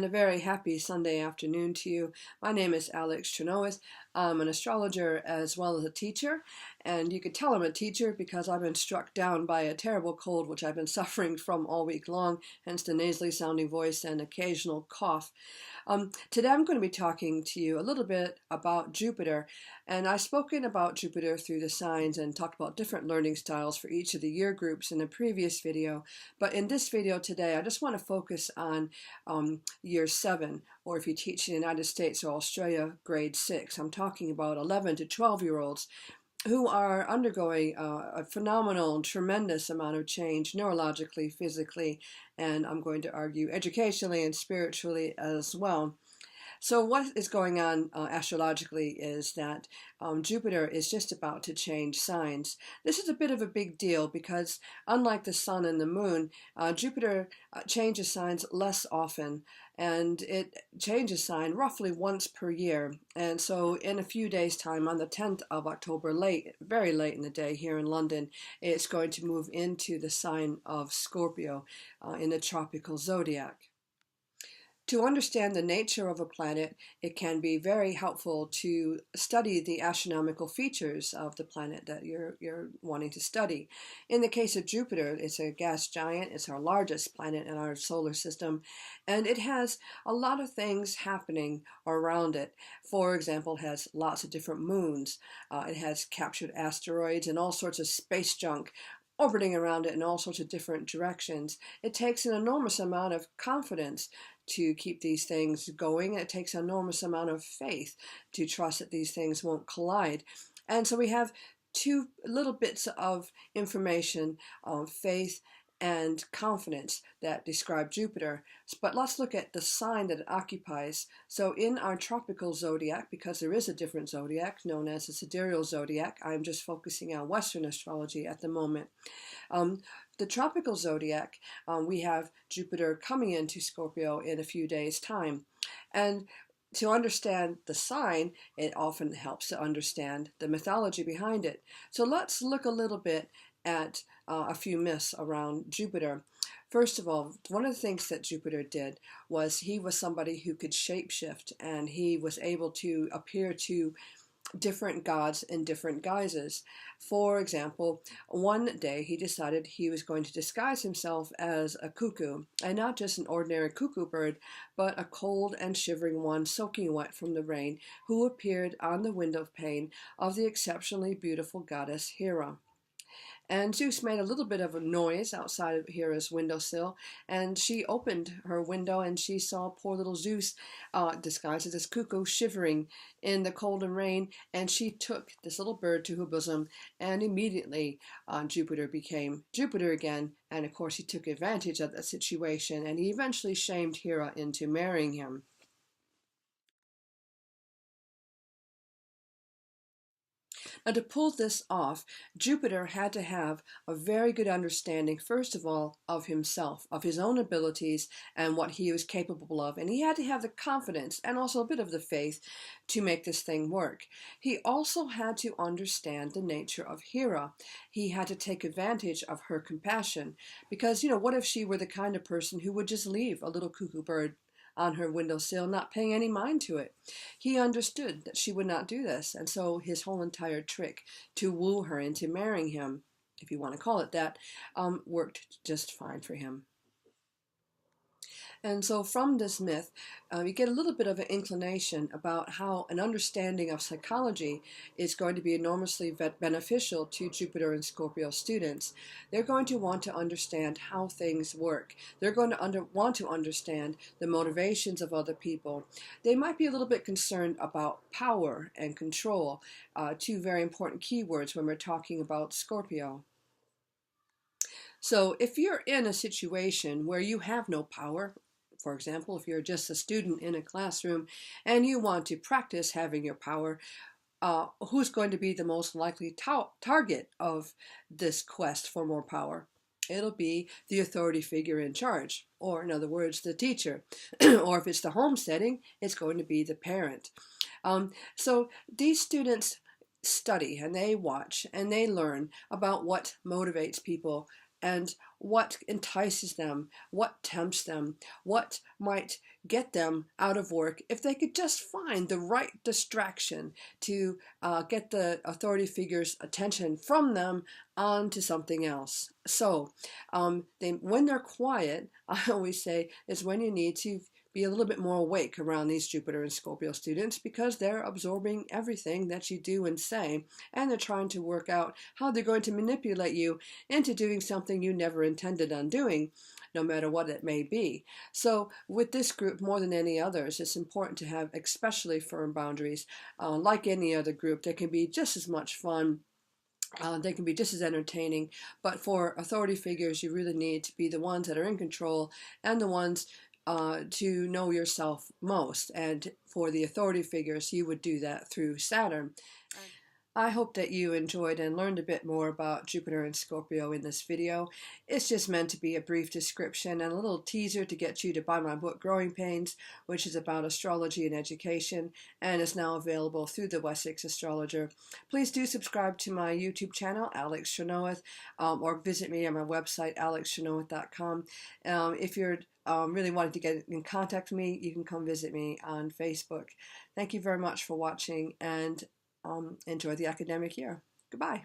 a very happy Sunday afternoon to you. My name is Alex Chernowes. I'm an astrologer as well as a teacher, and you could tell I'm a teacher because I've been struck down by a terrible cold which I've been suffering from all week long, hence the nasally sounding voice and occasional cough. Today I'm going to be talking to you a little bit about Jupiter, and I've spoken about Jupiter through the signs and talked about different learning styles for each of the year groups in a previous video, but in this video today I just want to focus on year 7, or if you teach in the United States or Australia, grade 6. I'm talking about 11 to 12-year-olds who are undergoing a phenomenal, tremendous amount of change neurologically, physically, and I'm going to argue educationally and spiritually as well. So what is going on astrologically is that Jupiter is just about to change signs. This is a bit of a big deal because unlike the sun and the moon, Jupiter changes signs less often, and it changes sign roughly once per year. And so in a few days' time, on the 10th of October, very late in the day here in London, it's going to move into the sign of Scorpio in the tropical zodiac. To understand the nature of a planet, it can be very helpful to study the astronomical features of the planet that you're wanting to study. In the case of Jupiter, it's a gas giant. It's our largest planet in our solar system, and it has a lot of things happening around it. For example, it has lots of different moons. It has captured asteroids and all sorts of space junk orbiting around it in all sorts of different directions. It takes an enormous amount of confidence to keep these things going. It takes an enormous amount of faith to trust that these things won't collide. And so we have two little bits of information on faith and confidence that describe Jupiter. But let's look at the sign that it occupies. So in our tropical zodiac, because there is a different zodiac known as the sidereal zodiac, I'm just focusing on Western astrology at the moment. The tropical zodiac, we have Jupiter coming into Scorpio in a few days' time. And to understand the sign, it often helps to understand the mythology behind it. So let's look a little bit at a few myths around Jupiter. First of all, one of the things that Jupiter did was he was somebody who could shapeshift, and he was able to appear to different gods in different guises. For example, one day he decided he was going to disguise himself as a cuckoo, and not just an ordinary cuckoo bird, but a cold and shivering one soaking wet from the rain, who appeared on the window pane of the exceptionally beautiful goddess Hera. And Zeus made a little bit of a noise outside of Hera's windowsill, and she opened her window and she saw poor little Zeus disguised as this cuckoo shivering in the cold and rain, and she took this little bird to her bosom, and immediately Jupiter became Jupiter again, and of course he took advantage of that situation, and he eventually shamed Hera into marrying him. Now, to pull this off, Jupiter had to have a very good understanding, first of all, of himself, of his own abilities and what he was capable of. And he had to have the confidence and also a bit of the faith to make this thing work. He also had to understand the nature of Hera. He had to take advantage of her compassion because, what if she were the kind of person who would just leave a little cuckoo bird on her windowsill, not paying any mind to it? He understood that she would not do this, and so his whole entire trick to woo her into marrying him, if you want to call it that, worked just fine for him. And so from this myth, you get a little bit of an inclination about how an understanding of psychology is going to be enormously beneficial to Jupiter and Scorpio students. They're going to want to understand how things work. They're going to want to understand the motivations of other people. They might be a little bit concerned about power and control, two very important keywords when we're talking about Scorpio. So if you're in a situation where you have no power, for example, if you're just a student in a classroom and you want to practice having your power, who's going to be the most likely target of this quest for more power? It'll be the authority figure in charge, or in other words, the teacher. Or if it's the home setting, it's going to be the parent. So these students study and they watch and they learn about what motivates people and what entices them, what tempts them, what might get them out of work if they could just find the right distraction to get the authority figure's attention from them onto something else. So when they're quiet, I always say, is when you need to be a little bit more awake around these Jupiter and Scorpio students, because they're absorbing everything that you do and say, and they're trying to work out how they're going to manipulate you into doing something you never intended on doing, no matter what it may be. So with this group, more than any others, it's important to have especially firm boundaries. Like any other group, they can be just as much fun. They can be just as entertaining, but for authority figures, you really need to be the ones that are in control and the ones to know yourself most. And for the authority figures, you would do that through Saturn. I hope that you enjoyed and learned a bit more about Jupiter and Scorpio in this video. It's just meant to be a brief description and a little teaser to get you to buy my book, Growing Pains, which is about astrology and education, and is now available through the Wessex Astrologer. Please do subscribe to my YouTube channel, Alex Chernoweth, or visit me on my website, alexchernoweth.com. If you're really wanting to get in contact with me, you can come visit me on Facebook. Thank you very much for watching, and enjoy the academic year. Goodbye.